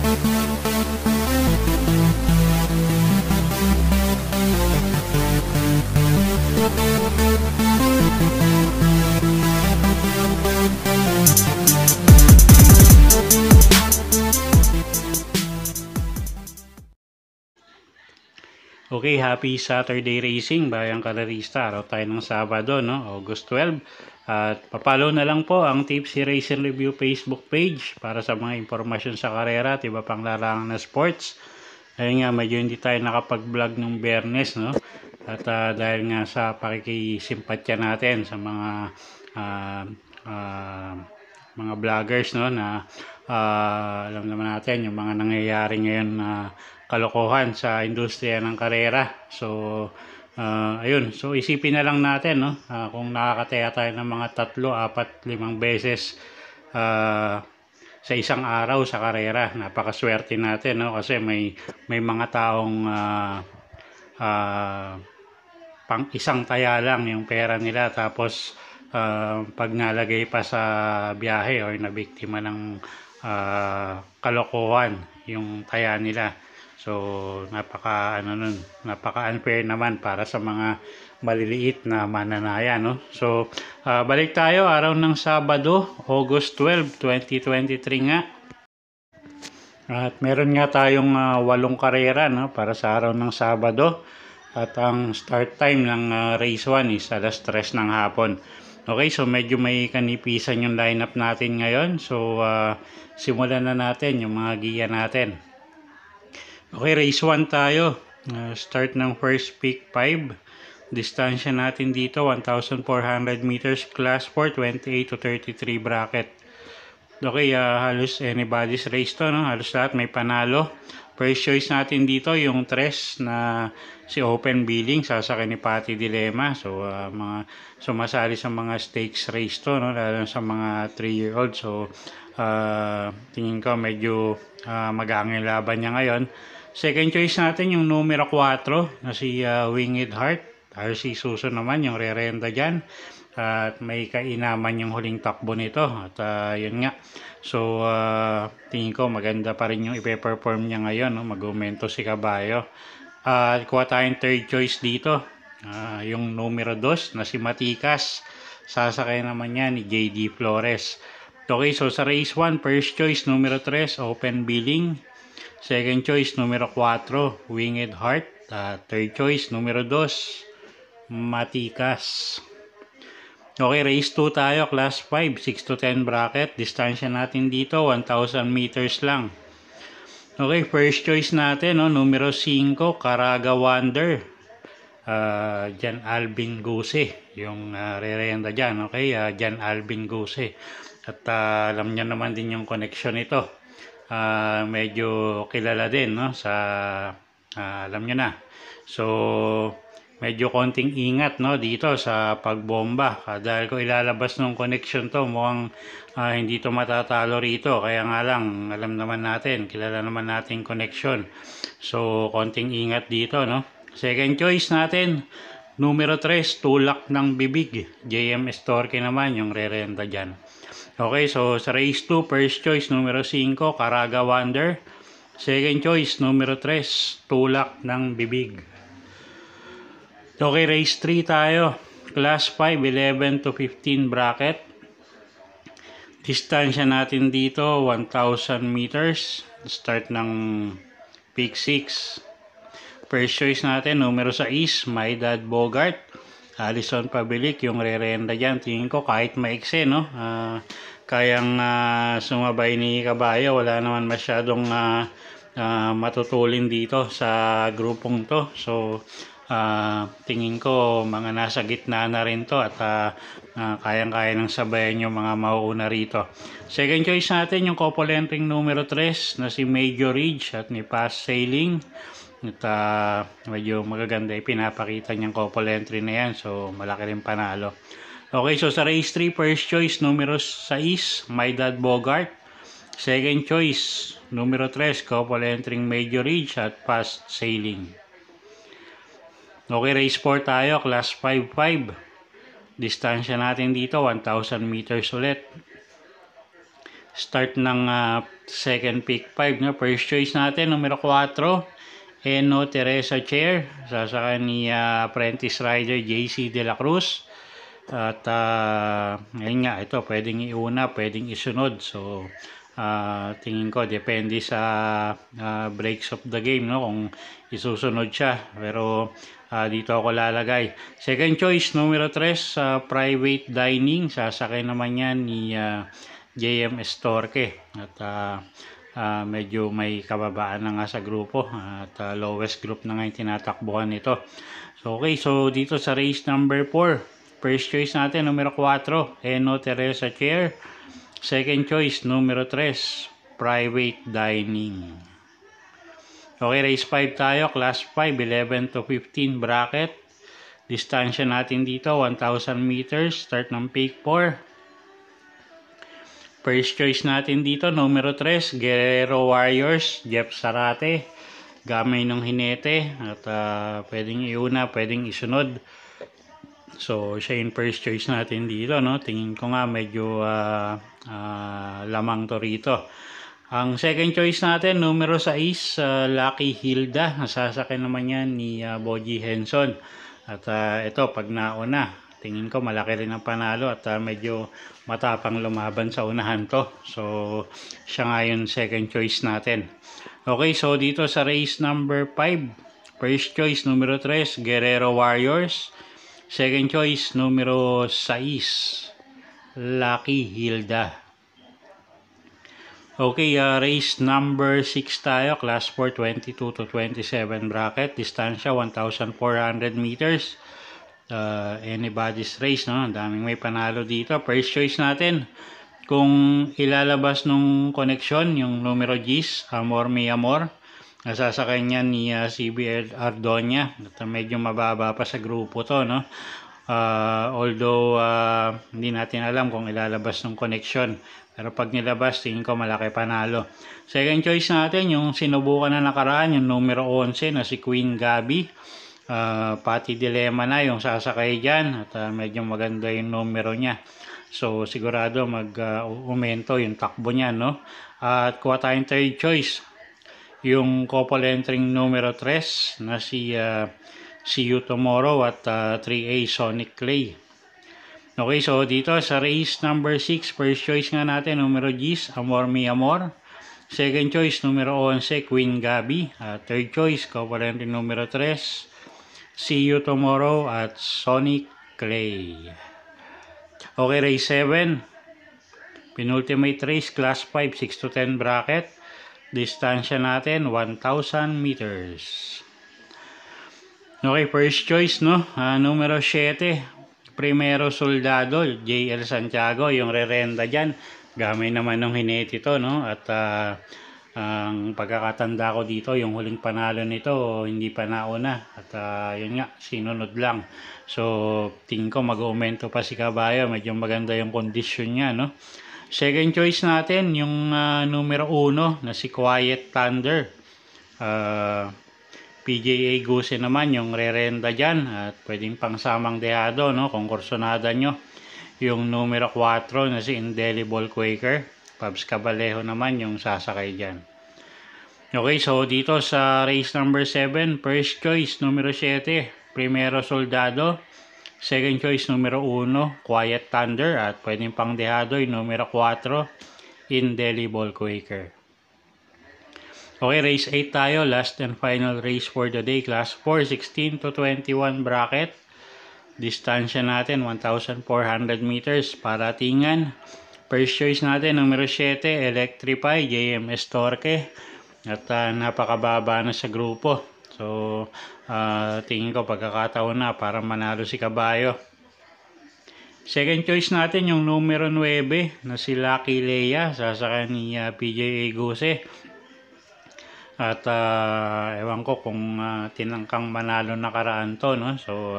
Okay, happy Saturday racing, bayang karerista. Araw tayo ng Sabado, no? August 12. At papalo na lang po ang Tipsy Racing Review Facebook page para sa mga impormasyon sa karera at iba pang larangan na sports. Ayun nga, medyo hindi tayo nakapag-vlog ng Biyernes, no? At dahil nga sa pakikisimpatya natin sa uh, uh, mga vloggers, no, na alam naman natin yung mga nangyayari ngayon na kalokohan sa industriya ng karera. So ayun, so isipin na lang natin, no, kung nakakataya tayo ng mga 3, 4, 5 beses sa isang araw sa karera. Napakaswerte natin, no, kasi may mga taong pang isang taya lang yung pera nila, tapos pag nalagay pa sa biyahe o nabiktima ng kalokohan yung taya nila. So napaka unfair naman para sa mga maliliit na mananaya, no? So balik tayo, araw ng Sabado, August 12, 2023 nga. At meron nga tayong 8 karera, no, para sa araw ng Sabado. At ang start time ng race 1 is alas 3 ng hapon. Okay, so medyo may kanipisan yung lineup natin ngayon. So simulan na natin yung mga giya natin. Okay, race 1 tayo. Start ng first pick 5. Distansya natin dito 1,400 meters, class 4, 28 to 33 bracket. Okay, halos anybody's race to, no? Halos lahat may panalo. First choice natin dito yung 3 na si Open Billing, sasakay ni Patty Dilemma. So mga sumasali sa mga stakes race to, no, lalo sa mga 3-year-old. So tingin ko medyo mag-aangin laban niya ngayon. Second choice natin yung numero 4 na si Winged Heart. RC Suso naman yung rerenda dyan. At may kainaman yung huling takbo nito. At yun nga. So tingin ko maganda pa rin yung ipe-perform niya ngayon, no? Mag-aumento si Caballo. Kuha tayong third choice dito. Yung numero 2 na si Matikas. Sasakay naman yan ni JD Flores. Okay, so sa race 1, first choice numero 3, Open Billing. Second choice numero 4, Winged Heart. Third choice numero 2, Matikas. Okay, race 2 tayo, class 5, 6 to 10 bracket. Distansya natin dito 1,000 meters lang. Okay, first choice natin, no, numero 5, Caraga Wonder. Jan Alvin Guse yung rerenda dyan. Okay, Jan Alvin Guse. At alam niya naman din yung connection nito. Medyo kilala din, no, sa alam niyo na. So medyo konting ingat, no, dito sa pagbomba, dahil ko ilalabas ng connection to, mukhang hindi to matatalo rito. Kaya nga lang, alam naman natin, kilala naman natin connection. So konting ingat dito, no. Second choice natin numero 3, Tulak ng Bibig. JM Estorque naman yung rerenda dyan. Okay, so sa race 2, first choice numero 5, Caraga Wonder. Second choice numero 3, Tulak ng Bibig. Okay, race 3 tayo. Class 5, 11 to 15 bracket. Distansya natin dito 1,000 meters. Start ng pick 6. First choice natin numero 6, My Dad Bogart. Alison Pabilik yung rerenda dyan. Tingin ko kahit maikse, no, kayang sumabay ni Caballo. Wala naman masyadong matutulin dito sa grupong to. So tingin ko mga nasa gitna na rin to, at kayang-kaya ng sabayan yung mga mauuna rito. Second choice natin yung couple entering numero 3 na si Major Ridge at ni Fast Sailing. At medyo magaganda pinapakita niyang couple entry na yan. So malaki rin panalo. Okay, so sa race 3, first choice numero 6, My Dad Bogart. Second choice numero 3, couple entering Major Ridge at Fast Sailing. Okay, race 4 tayo, class 5-5. Distansya natin dito 1,000 meters ulit. start ng second pick 5. No? First choice natin, numero 4, Eno Teresa Chair. Sasakay ni apprentice rider JC De La Cruz. At ngayon nga, ito pwedeng iuna, pwedeng isunod. So tingin ko depende sa breaks of the game, no, kung isusunod siya, pero dito ako lalagay. Second choice, numero 3, private dining. Sasakay naman yan ni JM Estorque. At medyo may kababaan na nga sa grupo, at lowest group na nga yung tinatakbuhan nito. So okay, so dito sa race number 4, first choice natin numero 4, Eno Teresa Chair. Second choice, numero 3, private dining. Okay, race 5 tayo. Class 5, 11 to 15 bracket. Distansya natin dito, 1,000 meters. Start ng pick 4. First choice natin dito, numero 3, Guerrero Warriors, Jeff Sarate. Gamay ng hinete. At pwedeng iuna, pwedeng isunod. So, siya yung first choice natin dito, no? Tingin ko nga medyo lamang to rito. Ang second choice natin, numero 6, Lucky Hilda. Nasasakay naman yan ni Boji Henson. At ito, pag nauna, tingin ko malaki rin ang panalo at medyo matapang lumaban sa unahan to. So, siya nga yung second choice natin. Okay, so dito sa race number 5, first choice, numero 3, Guerrero Warriors. Second choice, numero 6, Lucky Hilda. Okay, race number 6 tayo. Class 4, 22 to 27 bracket. Distansya, 1,400 meters. Anybody's race, no? Ang daming may panalo dito. First choice natin, kung ilalabas nung connection, yung numero G's, Amor Mi Amor. Nasasakay niya ni CB Ardonia. At medyo mababa pa sa grupo to, no? Although hindi natin alam kung ilalabas ng connection, pero pag nilabas, tingin ko malaki panalo. Second choice natin, yung sinubukan na nakaraan, yung numero 11 na si Queen Gabi. Pati dilemma na yung sasakay dyan, at medyo maganda yung numero niya. So sigurado mag-umento yung takbo niya, no? At kuha tayong third choice, yung couple entering numero 3 na si See You Tomorrow at 3A Sonic Clay. Okay, so dito sa race number 6, first choice nga natin, numero G's, Amor Mi Amor. Second choice, numero 11, Queen Gabi. Third choice, couple entering numero 3, See You Tomorrow at Sonic Clay. Okay, race 7, penultimate race, class 5, 6 to 10 bracket. Distansya natin, 1,000 meters. Okay, first choice, no? Numero 7, Primero Soldado, JL Santiago, yung rerenda dyan. Gamay naman ng hinete ito, no? At ang pagkakatanda ko dito, yung huling panalo nito, hindi pa nauna. At yun nga, sinunod lang. So, tingin ko mag-aumento pa si Caballo. Medyo maganda yung condition niya, no? Second choice natin, yung numero 1 na si Quiet Thunder. PJA Guse naman yung rerenda dyan. At pwedeng pangsamang dehado, no? Kung kursonada nyo. Yung numero 4 na si Indelible Quaker. Pabs Cabalejo naman yung sasakay dyan. Okay, so dito sa race number 7, first choice, numero 7, Primero Soldado. Second choice, numero 1, Quiet Thunder. At pwedeng pang dehado yung numero 4, Indelible Quaker. Okay, race 8 tayo. Last and final race for the day. Class 4, 16 to 21 bracket. Distansya natin, 1,400 meters. Paratingan. First choice natin, numero 7, Electrify, JM Estorque. At napakababa na sa grupo. So, tingin ko pagkakataon na para manalo si Caballo. Second choice natin, yung numero 9 na si Lucky Leia. Sasakay ni PJA Guse. At ewan ko kung tinangkang manalo nakaraan to, no? So,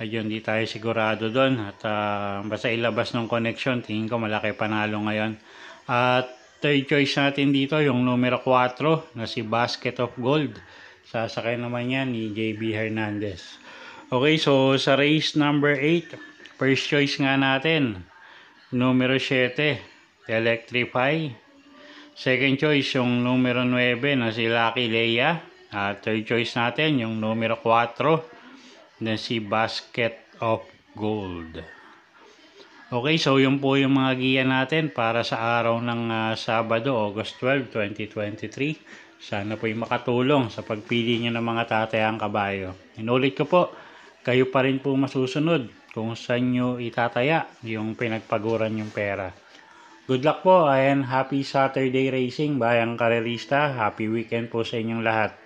ayun, di tayo sigurado doon. At basta ilabas ng connection, tingin ko malaki panalo ngayon. At third choice natin dito, yung numero 4 na si Basket of Gold. Sasakay naman yan ni JB Hernandez. Okay, so sa race number 8, first choice nga natin, numero 7, Electrify. Second choice, yung numero 9 na si Lucky Leia. Third choice natin, yung numero 4 na si Basket of Gold. Okay, so yun po yung mga giya natin para sa araw ng Sabado, August 12, 2023. Sana po yung makatulong sa pagpili nyo ng mga tatayang kabayo. Inulit ko po, kayo pa rin po masusunod kung saan nyo itataya yung pinagpaguran yung pera. Good luck po and happy Saturday racing, bayang karerista. Happy weekend po sa inyong lahat.